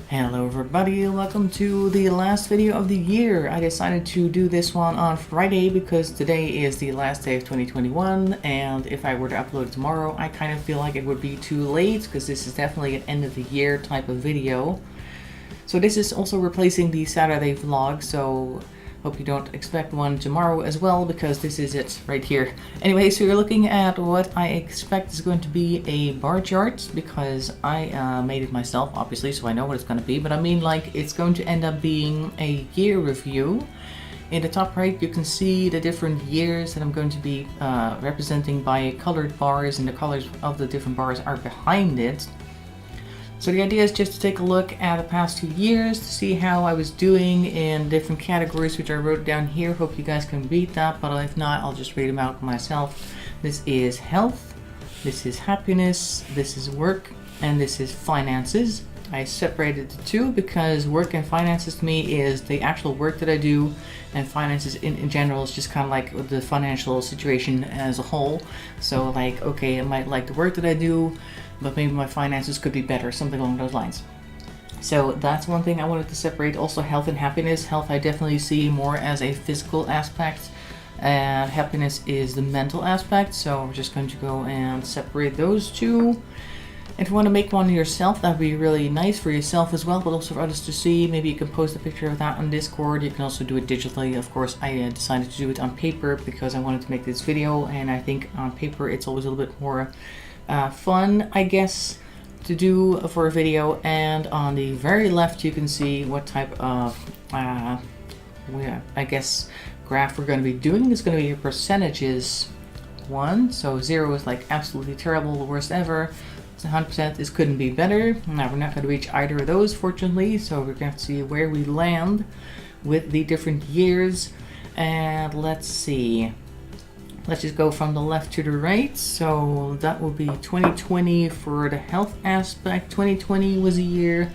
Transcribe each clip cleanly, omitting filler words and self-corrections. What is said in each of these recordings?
Hello everybody, welcome to the last video of the year. I decided to do this one on Friday because today is the last day of 2021, and if I were to upload it tomorrow, I kind of feel like it would be too late because this is definitely an end of the year type of video. So this is also replacing the Saturday vlog, so hope you don't expect one tomorrow as well, because this is it right here. Anyway, so you're looking at what I expect is going to be a bar chart, because I made it myself, obviously, so I know what it's going to be. But I mean, like, it's going to end up being a year review. In the top right, you can see the different years that I'm going to be representing by colored bars, and the colors of the different bars are behind it. So the idea is just to take a look at the past 2 years to see how I was doing in different categories, which I wrote down here. Hope you guys can read that, but if not, I'll just read them out myself. This is health, this is happiness, this is work, and this is finances. I separated the two because work and finances to me is the actual work that I do, and finances in general is just kind of like the financial situation as a whole. So like, okay, I might like the work that I do, but maybe my finances could be better, something along those lines. So that's one thing I wanted to separate. Also health and happiness. Health I definitely see more as a physical aspect, and happiness is the mental aspect. So we're just going to go and separate those two. If you want to make one yourself, that'd be really nice for yourself as well, but also for others to see. Maybe you can post a picture of that on Discord. You can also do it digitally. Of course, I decided to do it on paper because I wanted to make this video, and I think on paper it's always a little bit more fun, I guess, to do for a video. And on the very left you can see what type of I guess graph we're going to be doing. It's going to be your percentages one. So 0 is like absolutely terrible, the worst ever. 100% is couldn't be better. Now we're not going to reach either of those, fortunately, so we're going to see where we land with the different years. And let's see, let's just go from the left to the right. So that will be 2020 for the health aspect. 2020 was a year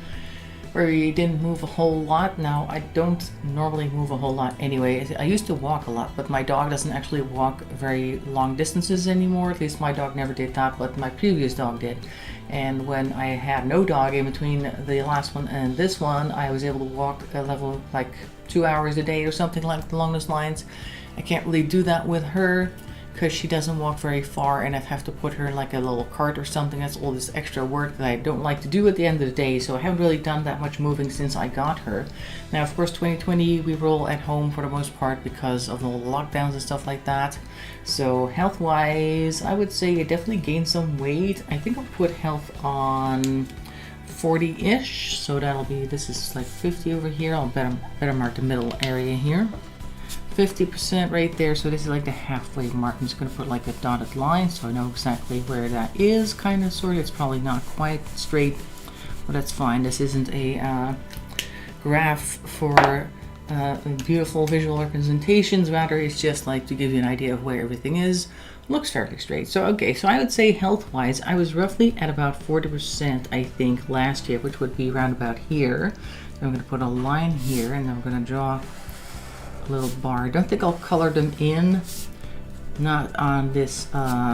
where you didn't move a whole lot. Now, I don't normally move a whole lot anyway. I used to walk a lot, but my dog doesn't actually walk very long distances anymore. At least my dog never did that, but my previous dog did. And when I had no dog in between the last one and this one, I was able to walk a level like 2 hours a day or something like along those lines. I can't really do that with her because she doesn't walk very far, and I'd have to put her in like a little cart or something. That's all this extra work that I don't like to do at the end of the day, so I haven't really done that much moving since I got her. Now, of course, 2020 we were all at home for the most part because of the lockdowns and stuff like that. So health-wise, I would say I definitely gained some weight. I think I'll put health on 40-ish, so that'll be, this is like 50 over here. I'll better mark the middle area here. 50% right there, so this is like the halfway mark. I'm just going to put like a dotted line so I know exactly where that is, kind of, sort of. It's probably not quite straight, but that's fine. This isn't a graph for beautiful visual representations, rather it's just like to give you an idea of where everything is. Looks fairly straight. So okay, so I would say health-wise, I was roughly at about 40%, I think, last year, which would be around about here. So I'm going to put a line here, and then we're going to draw little bar. I don't think I'll color them in, not on this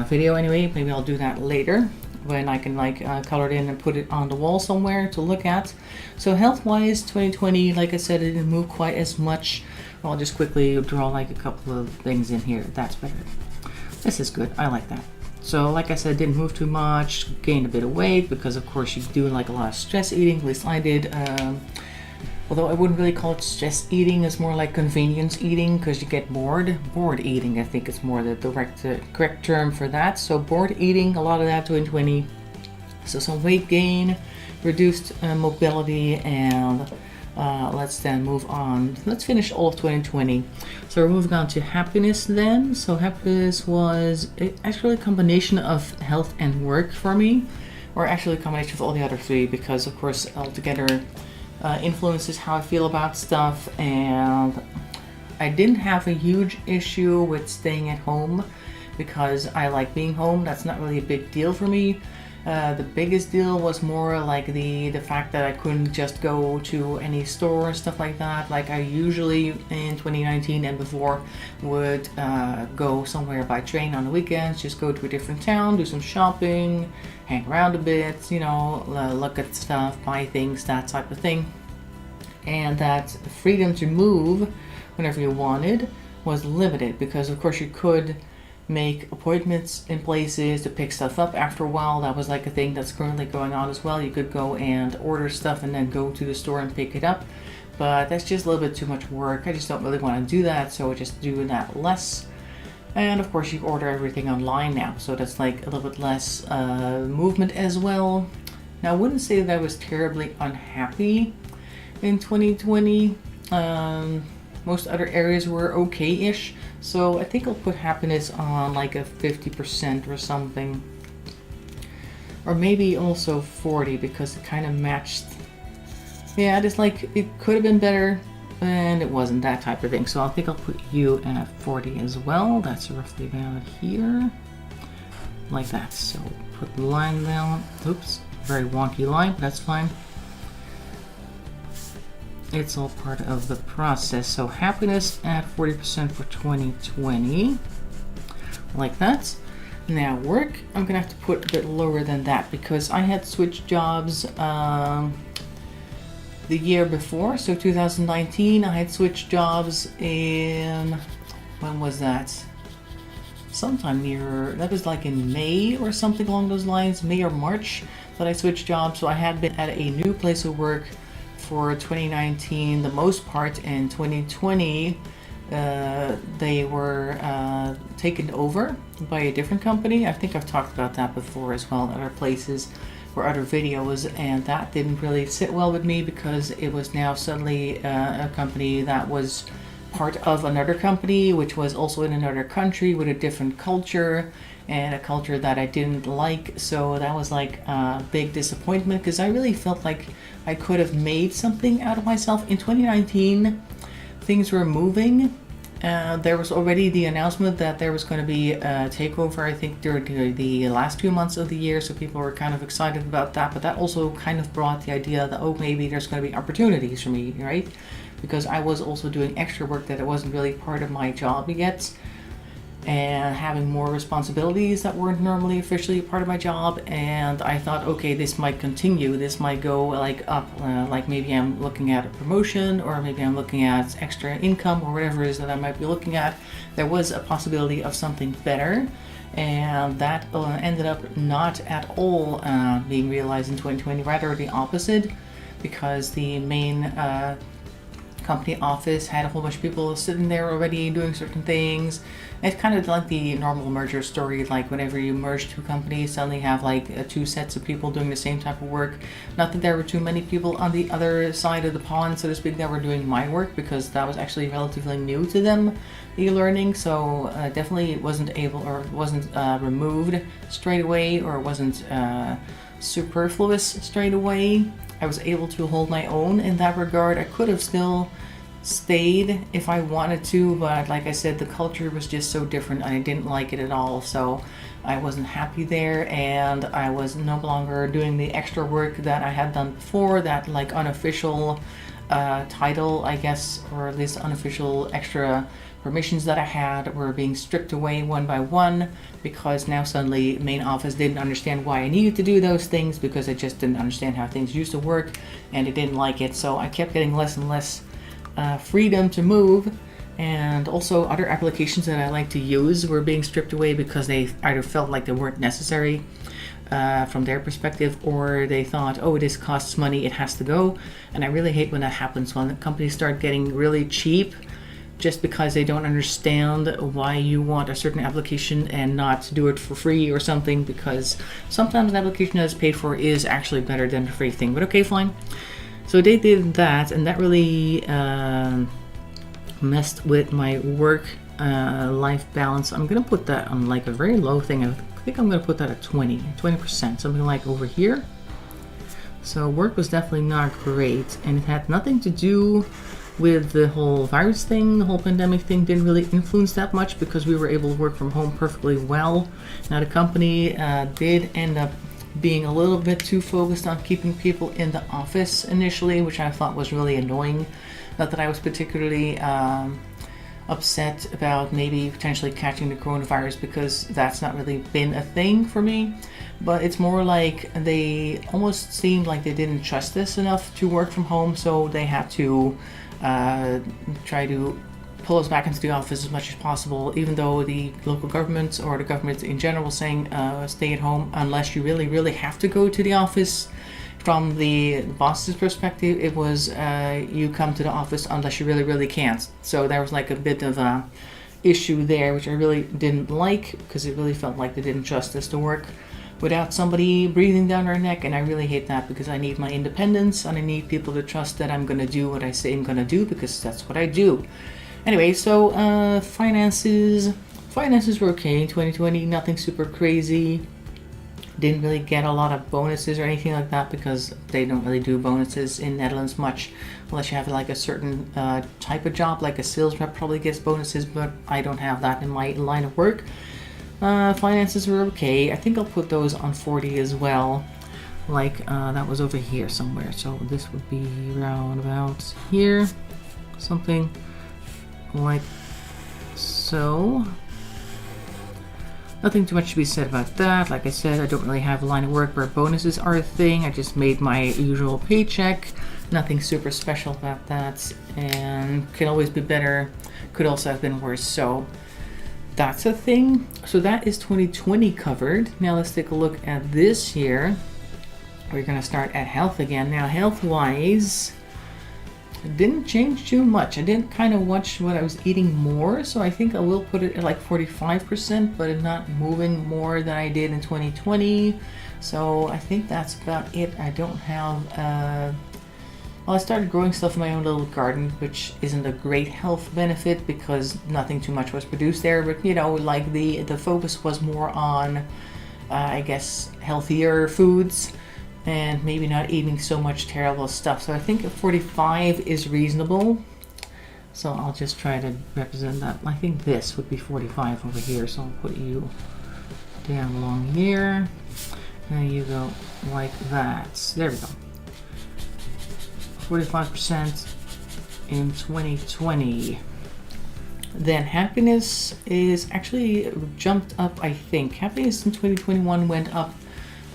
video anyway. Maybe I'll do that later when I can like color it in and put it on the wall somewhere to look at. So health wise, 2020, like I said, it didn't move quite as much. I'll just quickly draw like a couple of things in here. That's better. This is good. I like that. So like I said, didn't move too much, gained a bit of weight because of course you do like a lot of stress eating, at least I did. Although I wouldn't really call it stress eating, it's more like convenience eating because you get bored. Bored eating, I think, is more the correct term for that. So bored eating, a lot of that 2020. So some weight gain, reduced mobility, and let's then move on. Let's finish all of 2020. So we're moving on to happiness then. So happiness was actually a combination of health and work for me, or actually a combination of all the other three, because of course altogether influences how I feel about stuff. And I didn't have a huge issue with staying at home because I like being home. That's not really a big deal for me. The biggest deal was more like the fact that I couldn't just go to any store and stuff like that. Like I usually in 2019 and before would go somewhere by train on the weekends, just go to a different town, do some shopping, hang around a bit, you know, look at stuff, buy things, that type of thing. And that freedom to move whenever you wanted was limited because of course you could make appointments in places to pick stuff up after a while. That was like a thing that's currently going on as well. You could go and order stuff and then go to the store and pick it up, but that's just a little bit too much work. I just don't really want to do that, so just do that less. And of course you order everything online now, so that's like a little bit less movement as well. Now I wouldn't say that I was terribly unhappy in 2020. Most other areas were okay-ish, so I think I'll put happiness on like a 50% or something, or maybe also 40 because it kind of matched. Yeah, just like it could have been better and it wasn't, that type of thing. So I think I'll put you at 40 as well. That's roughly about here, like that. So put the line down. Oops, very wonky line, but that's fine. It's all part of the process. So happiness at 40% for 2020, like that. Now work, I'm gonna have to put a bit lower than that because I had switched jobs the year before. So 2019, I had switched jobs in, when was that? Sometime near, that was like in May or something along those lines, May or March that I switched jobs. So I had been at a new place of work for 2019, the most part. In 2020, they were taken over by a different company. I think I've talked about that before as well in other places or other videos, and that didn't really sit well with me because it was now suddenly a company that was part of another company, which was also in another country with a different culture, and a culture that I didn't like. So that was like a big disappointment because I really felt like I could have made something out of myself. In 2019, things were moving. There was already the announcement that there was going to be a takeover, I think, during the last 2 months of the year. So people were kind of excited about that. But that also kind of brought the idea that, oh, maybe there's going to be opportunities for me, right? Because I was also doing extra work that it wasn't really part of my job yet, and having more responsibilities that weren't normally officially part of my job. And I thought, okay, this might continue, this might go like up, like maybe I'm looking at a promotion, or maybe I'm looking at extra income, or whatever it is that I might be looking at. There was a possibility of something better, and that ended up not at all being realized in 2020, rather the opposite, because the main company office had a whole bunch of people sitting there already doing certain things. It's kind of like the normal merger story, like whenever you merge two companies, suddenly have like two sets of people doing the same type of work. Not that there were too many people on the other side of the pond, so to speak, that were doing my work, because that was actually relatively new to them, e-learning. So definitely it wasn't able, or wasn't removed straight away, or wasn't superfluous straight away. I was able to hold my own in that regard. I could have still stayed if I wanted to, but like I said, the culture was just so different and I didn't like it at all. So I wasn't happy there, and I was no longer doing the extra work that I had done before. That like unofficial title, I guess, or at least unofficial extra permissions that I had were being stripped away one by one, because now suddenly main office didn't understand why I needed to do those things, because I just didn't understand how things used to work, and it didn't like it. So I kept getting less and less freedom to move, and also other applications that I like to use were being stripped away because they either felt like they weren't necessary from their perspective, or they thought, oh, this costs money, it has to go. And I really hate when that happens, when the companies start getting really cheap just because they don't understand why you want a certain application and not do it for free or something, because sometimes an application that's paid for is actually better than the free thing. But okay, fine. So they did that, and that really messed with my work life balance. I'm gonna put that on like a very low thing. I think I'm gonna put that at 20%, something like over here. So work was definitely not great, and it had nothing to do with the whole virus thing. The whole pandemic thing didn't really influence that much, because we were able to work from home perfectly well. Now the company did end up being a little bit too focused on keeping people in the office initially, which I thought was really annoying. Not that I was particularly upset about maybe potentially catching the coronavirus, because that's not really been a thing for me, but it's more like they almost seemed like they didn't trust us enough to work from home, so they had to try to pull us back into the office as much as possible, even though the local governments or the government in general saying stay at home unless you really have to go to the office. From the boss's perspective, it was you come to the office unless you really can't. So there was like a bit of a issue there, which I really didn't like, because it really felt like they didn't trust us to work without somebody breathing down our neck, and I really hate that, because I need my independence and I need people to trust that I'm going to do what I say I'm going to do, because that's what I do. Anyway, so finances were okay in 2020, nothing super crazy. Didn't really get a lot of bonuses or anything like that, because they don't really do bonuses in Netherlands much, unless you have like a certain type of job, like a sales rep probably gets bonuses, but I don't have that in my line of work. Finances were okay. I think I'll put those on 40 as well. Like that was over here somewhere, so this would be around about here, something like so. Nothing too much to be said about that. Like I said, I don't really have a line of work where bonuses are a thing. I just made my usual paycheck. Nothing super special about that, and can always be better. Could also have been worse. So that's a thing. So that is 2020 covered. Now let's take a look at this year. We're gonna start at health again. Now health-wise, it didn't change too much. I didn't kind of watch what I was eating more, so I think I will put it at like 45%, but I'm not moving more than I did in 2020. So I think that's about it. I don't have, well, I started growing stuff in my own little garden, which isn't a great health benefit because nothing too much was produced there, but you know, like the focus was more on, I guess, healthier foods, and maybe not eating so much terrible stuff. So I think 45 is reasonable. So I'll just try to represent that. I think this would be 45 over here. So I'll put you down along here. And you go like that. There we go. 45% in 2020. Then happiness is actually jumped up, I think. Happiness in 2021 went up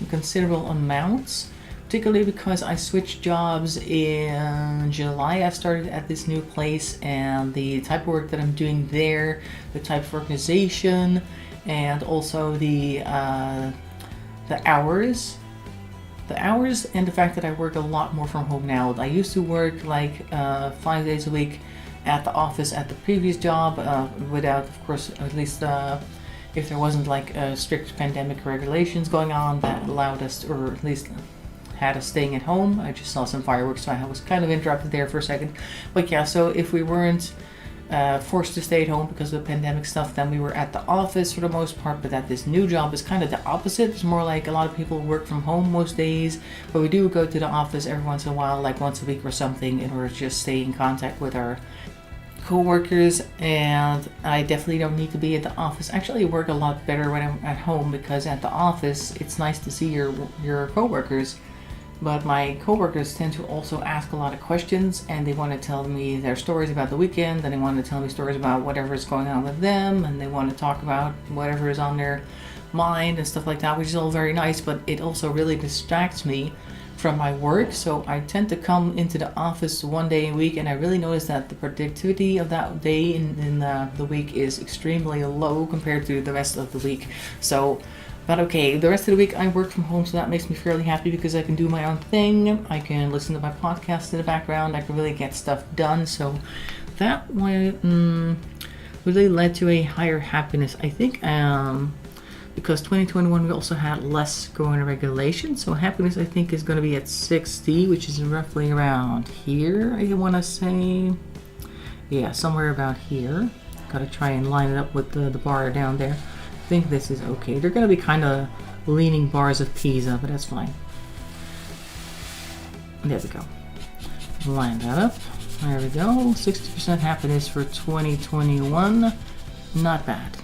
considerable amounts, particularly because I switched jobs in July. I started at this new place, and the type of work that I'm doing there, the type of organization, and also the hours and the fact that I work a lot more from home now. I used to work like 5 days a week at the office at the previous job, without, of course, at least if there wasn't like strict pandemic regulations going on that allowed us, or at least had us staying at home. I just saw some fireworks, so I was kind of interrupted there for a second. But yeah, so if we weren't forced to stay at home because of the pandemic stuff, then we were at the office for the most part. But at this new job is kind of the opposite. It's more like a lot of people work from home most days, but we do go to the office every once in a while, like once a week or something, in order to just stay in contact with our co-workers. And I definitely don't need to be at the office. Actually, I work a lot better when I'm at home, because at the office it's nice to see your co-workers, but my co-workers tend to also ask a lot of questions, and they want to tell me their stories about the weekend, and they want to tell me stories about whatever is going on with them, and they want to talk about whatever is on their mind and stuff like that, which is all very nice, but it also really distracts me from my work. So I tend to come into the office one day a week, and I really notice that the productivity of that day in the week is extremely low compared to the rest of the week. So, but okay, the rest of the week I work from home, so that makes me fairly happy because I can do my own thing. I can listen to my podcast in the background. I can really get stuff done. So that one really led to a higher happiness, I think. Because 2021 we also had less corona regulations, so happiness I think is going to be at 60, which is roughly around here, I want to say. Yeah, somewhere about here. Gotta try and line it up with the bar down there. I think this is okay. They're going to be kind of leaning bars of Pisa, but that's fine. There we go. Line that up. There we go. 60% happiness for 2021. Not bad.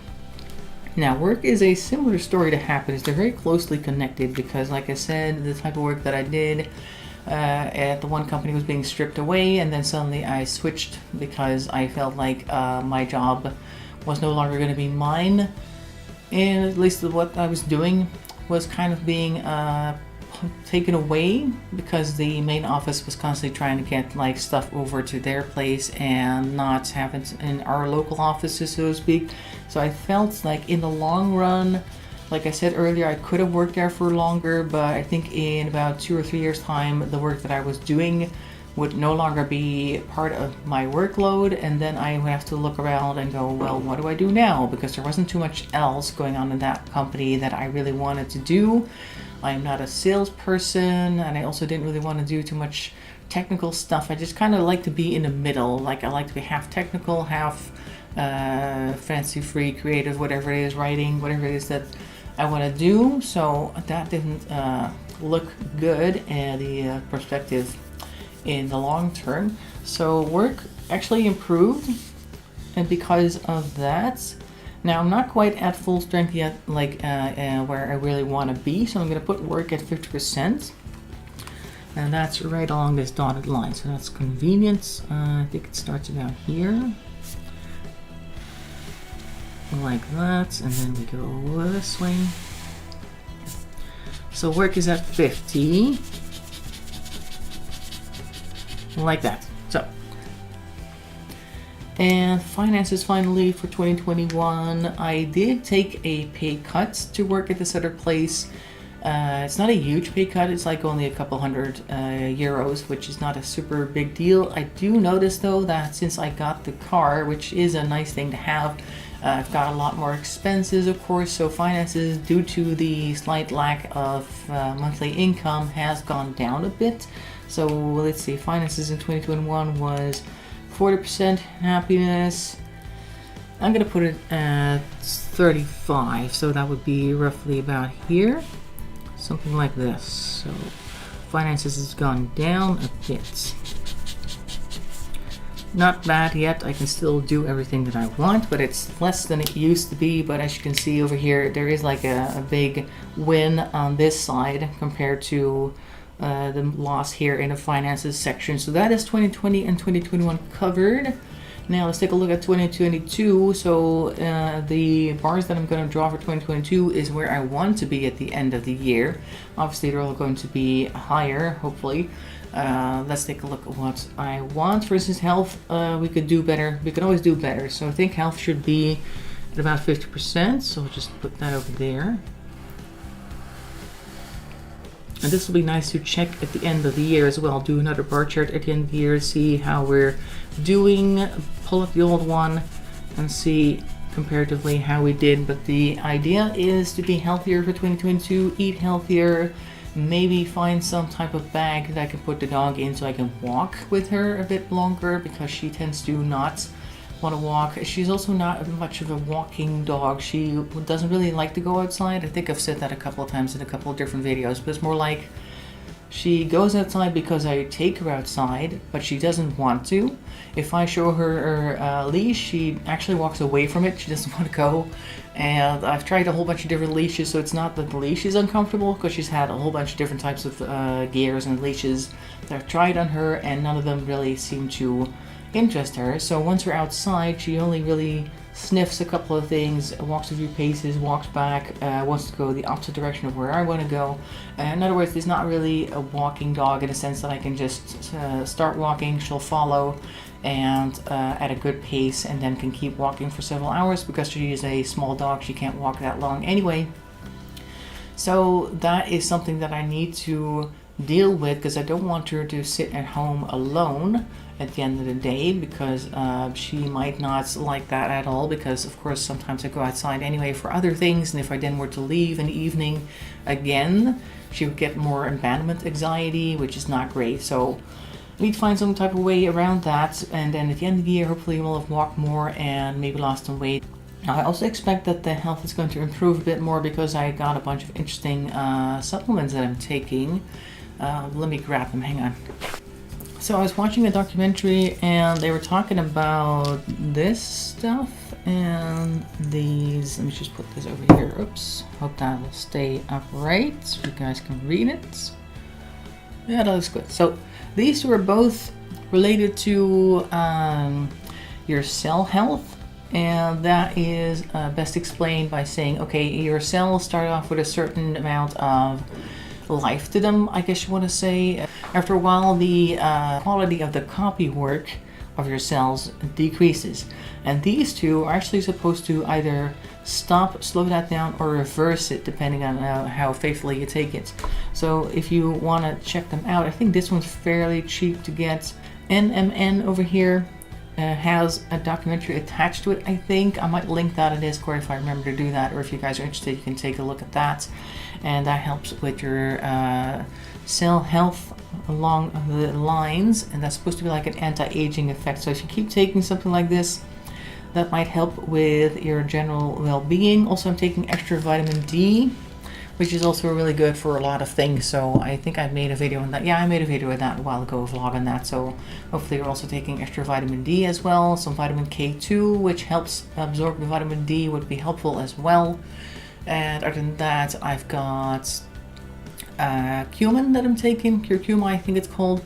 Now, work is a similar story to happiness. They're very closely connected because, like I said, the type of work that I did at the one company was being stripped away, and then suddenly I switched because I felt like my job was no longer going to be mine, and at least what I was doing was kind of being taken away because the main office was constantly trying to get like stuff over to their place and not have it in our local offices, so to speak. So I felt like in the long run, like I said earlier, I could have worked there for longer, but I think in about 2 or 3 years time, the work that I was doing would no longer be part of my workload, and then I would have to look around and go, well, what do I do now? Because there wasn't too much else going on in that company that I really wanted to do. I'm not a salesperson, and I also didn't really want to do too much technical stuff. I just kind of like to be in the middle. Like I like to be half technical, half fancy free, creative, whatever it is, writing, whatever it is that I want to do. So that didn't look good in the perspective in the long term. So work actually improved, and because of that, now I'm not quite at full strength yet, like where I really want to be, so I'm going to put work at 50%, and that's right along this dotted line, so that's convenience. I think it starts about here, like that, and then we go this way. So work is at 50, like that. So, and finances finally for 2021. I did take a pay cut to work at this other place. It's not a huge pay cut, it's like only a couple hundred euros, which is not a super big deal. I do notice though that since I got the car, which is a nice thing to have, I've got a lot more expenses, of course, so finances, due to the slight lack of monthly income, has gone down a bit. So let's see, finances in 2021 was 40% happiness. I'm gonna put it at 35, so that would be roughly about here, something like this. So finances has gone down a bit. Not bad yet, I can still do everything that I want, but it's less than it used to be. But as you can see over here, there is like a big win on this side compared to the loss here in the finances section. So that is 2020 and 2021 covered. Now let's take a look at 2022. So the bars that I'm going to draw for 2022 is where I want to be at the end of the year. Obviously they're all going to be higher, hopefully. Let's take a look at what I want. For instance, health, we could do better. We could always do better. So I think health should be at about 50%. So I'll just put that over there. And this will be nice to check at the end of the year as well. Do another bar chart at the end of the year, see how we're doing, pull up the old one and see comparatively how we did. But the idea is to be healthier for 2022, eat healthier, maybe find some type of bag that I can put the dog in so I can walk with her a bit longer, because she tends to not want to walk. She's also not much of a walking dog. She doesn't really like to go outside. I think I've said that a couple of times in a couple of different videos, but it's more like she goes outside because I take her outside, but she doesn't want to. If I show her a leash, she actually walks away from it. She doesn't want to go. And I've tried a whole bunch of different leashes, so it's not that the leash is uncomfortable, because she's had a whole bunch of different types of gears and leashes that I've tried on her, and none of them really seem to interest her. So once we're outside, she only really sniffs a couple of things, walks a few paces, walks back, wants to go the opposite direction of where I want to go. In other words, it's not really a walking dog in a sense that I can just start walking, she'll follow, and at a good pace, and then can keep walking for several hours, because she is a small dog, she can't walk that long anyway. So that is something that I need to deal with, because I don't want her to sit at home alone at the end of the day, because she might not like that at all, because of course sometimes I go outside anyway for other things, and if I then were to leave in the evening again, she would get more abandonment anxiety, which is not great. So I need to find some type of way around that, and then at the end of the year hopefully we'll have walked more and maybe lost some weight. I also expect that the health is going to improve a bit more, because I got a bunch of interesting supplements that I'm taking. Let me grab them, hang on. So I was watching a documentary and they were talking about this stuff, And these, let me just put this over here. Oops, hope that will stay upright so you guys can read it. Yeah, that looks good. So these two are both related to your cell health, and that is best explained by saying, okay, your cells start off with a certain amount of life to them, I guess you want to say. After a while, the quality of the copy work of your cells decreases, and these two are actually supposed to either stop, slow that down, or reverse it depending on how faithfully you take it. So if you want to check them out, I think this one's fairly cheap to get. NMN over here has a documentary attached to it. I think I might link that in Discord if I remember to do that, or if you guys are interested, you can take a look at that, and that helps with your cell health along the lines, and that's supposed to be like an anti-aging effect. So if you keep taking something like this, that might help with your general well-being. Also, I'm taking extra vitamin D, which is also really good for a lot of things. So I think I made a video on that. Yeah, I made a video on that a while ago, a vlog on that. So hopefully you're also taking extra vitamin D as well. Some vitamin K2, which helps absorb the vitamin D, would be helpful as well. And other than that, I've got cumin that I'm taking, curcuma I think it's called,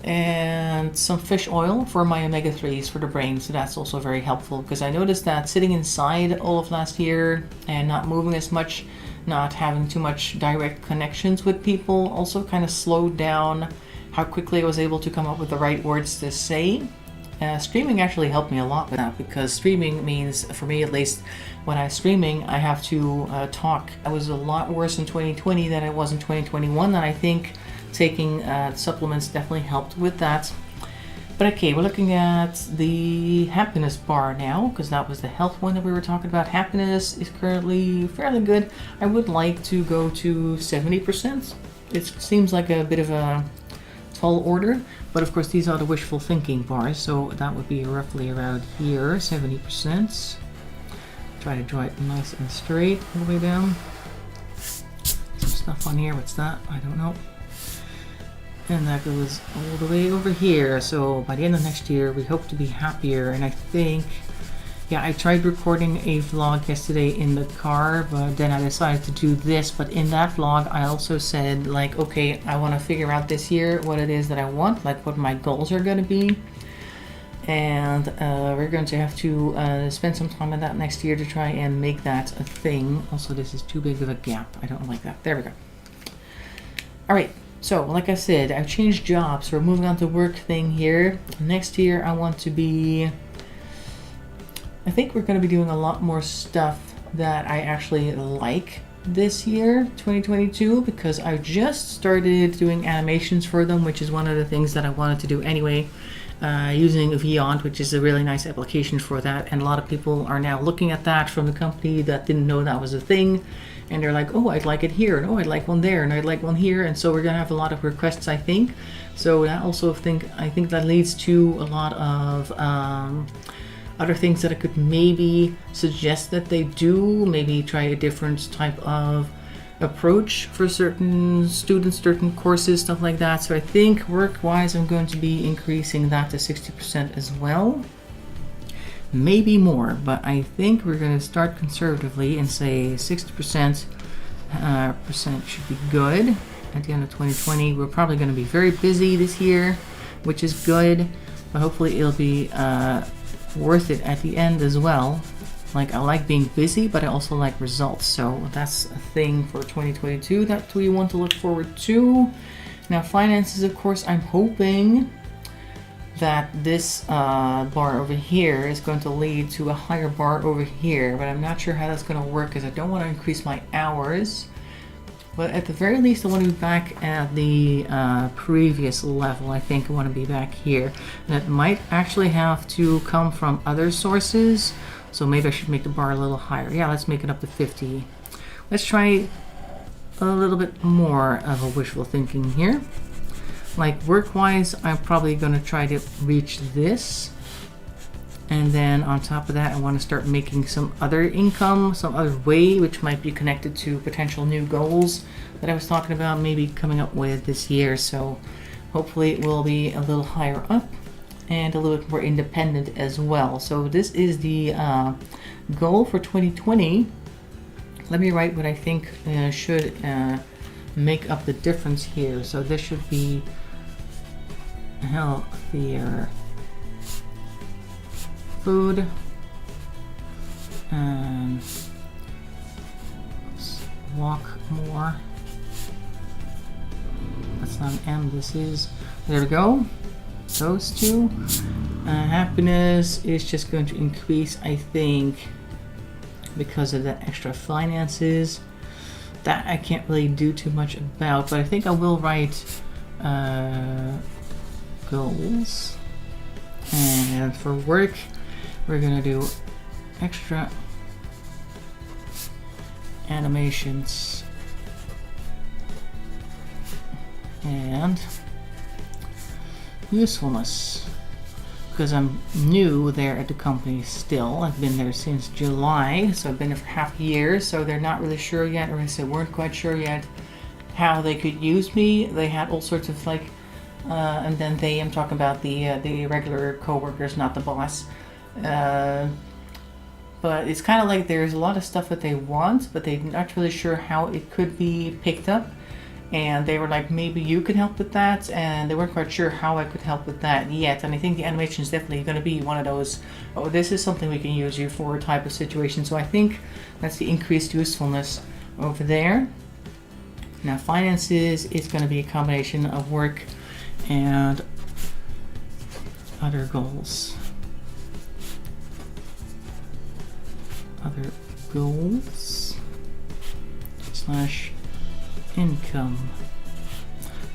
and some fish oil for my omega-3s for the brain. So that's also very helpful, because I noticed that sitting inside all of last year and not moving as much, not having too much direct connections with people, also kind of slowed down how quickly I was able to come up with the right words to say. Streaming actually helped me a lot with that, because streaming means, for me at least, when I'm streaming, I have to talk. I was a lot worse in 2020 than I was in 2021, and I think taking supplements definitely helped with that. But okay, we're looking at the happiness bar now, because that was the health one that we were talking about. Happiness is currently fairly good. I would like to go to 70%. It seems like a bit of a tall order, but of course these are the wishful thinking bars, so that would be roughly around here, 70%. Try to draw it nice and straight all the way down. Some stuff on here, what's that? I don't know. And that goes all the way over here. So by the end of next year, we hope to be happier. And I think, yeah, I tried recording a vlog yesterday in the car, but then I decided to do this. But in that vlog, I also said, like, okay, I want to figure out this year what it is that I want, like what my goals are going to be. And we're going to have to spend some time on that next year to try and make that a thing. Also, this is too big of a gap. I don't like that. There we go. All right. So, like I said, I've changed jobs. We're moving on to work thing here. Next year, I want to be... I think we're going to be doing a lot more stuff that I actually like this year, 2022, because I just started doing animations for them, which is one of the things that I wanted to do anyway, using Vyond, which is a really nice application for that. And a lot of people are now looking at that from the company that didn't know that was a thing. And they're like, oh, I'd like it here, and oh, I'd like one there, and I'd like one here. And so we're gonna have a lot of requests, I think. So that also I think that leads to a lot of other things that I could maybe suggest that they do. Maybe try a different type of approach for certain students, certain courses, stuff like that. So I think work-wise, I'm going to be increasing that to 60% as well. Maybe more, but I think we're going to start conservatively and say 60% percent should be good. At the end of 2020, we're probably going to be very busy this year, which is good, but hopefully it'll be worth it at the end as well. Like, I like being busy, but I also like results, so that's a thing for 2022 that we want to look forward to. Now, finances, of course, I'm hoping that this bar over here is going to lead to a higher bar over here, but I'm not sure how that's going to work because I don't want to increase my hours. But at the very least, I want to be back at the previous level. I think I want to be back here. And it might actually have to come from other sources, so maybe I should make the bar a little higher. Yeah, let's make it up to 50. Let's try a little bit more of a wishful thinking here. Like, work-wise, I'm probably going to try to reach this. And then on top of that, I want to start making some other income, some other way, which might be connected to potential new goals that I was talking about maybe coming up with this year. So hopefully it will be a little higher up. and a little bit more independent as well. So this is the goal for 2020. Let me write what I think should make up the difference here. So this should be healthier food and walk more. That's not an M, this is, there we go, those two. Happiness is just going to increase, I think, because of the extra finances. That I can't really do too much about, but I think I will write goals. And for work, we're gonna do extra animations and usefulness, because I'm new there at the company still. I've been there since July, so I've been there for half a year, so they're not really sure yet, or they weren't quite sure yet how they could use me. They had all sorts of like and then I'm talking about the regular co-workers, not the boss. But it's kind of like there's a lot of stuff that they want, but they're not really sure how it could be picked up. And they were like, maybe you could help with that, and they weren't quite sure how I could help with that yet. And I think the animation is definitely going to be one of those, oh, this is something we can use you for type of situation. So I think that's the increased usefulness over there. Now finances is going to be a combination of work and other goals. Other goals slash income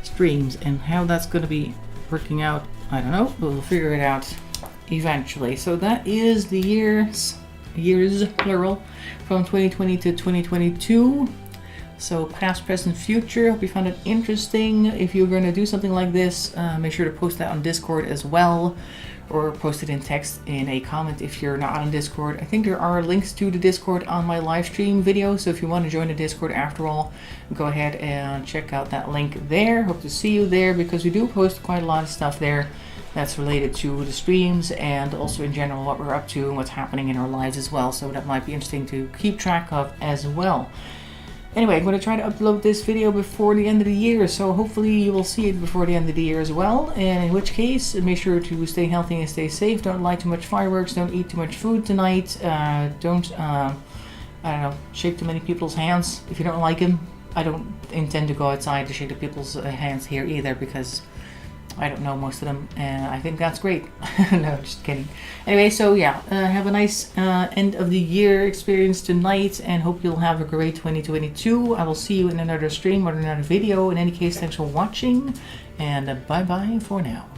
streams, and how that's going to be working out, I don't know, we'll figure it out eventually. So that is the years plural, from 2020 to 2022. So past, present, future. Hope you found it interesting. If you're going to do something like this, make sure to post that on Discord as well, or post it in text in a comment if you're not on Discord. I think there are links to the Discord on my live stream video, so if you want to join the Discord after all, go ahead and check out that link there. Hope to see you there, because we do post quite a lot of stuff there that's related to the streams, and also in general what we're up to and what's happening in our lives as well, so that might be interesting to keep track of as well. Anyway, I'm going to try to upload this video before the end of the year, so hopefully you will see it before the end of the year as well. And in which case, make sure to stay healthy and stay safe. Don't light too much fireworks. Don't eat too much food tonight. Don't, I don't know, shake too many people's hands if you don't like them. I don't intend to go outside to shake the people's hands here either, because I don't know most of them, and I think that's great. No, just kidding. Anyway, so yeah, have a nice end of the year experience tonight, and hope you'll have a great 2022. I will see you in another stream or another video. In any case, thanks for watching, and bye bye for now.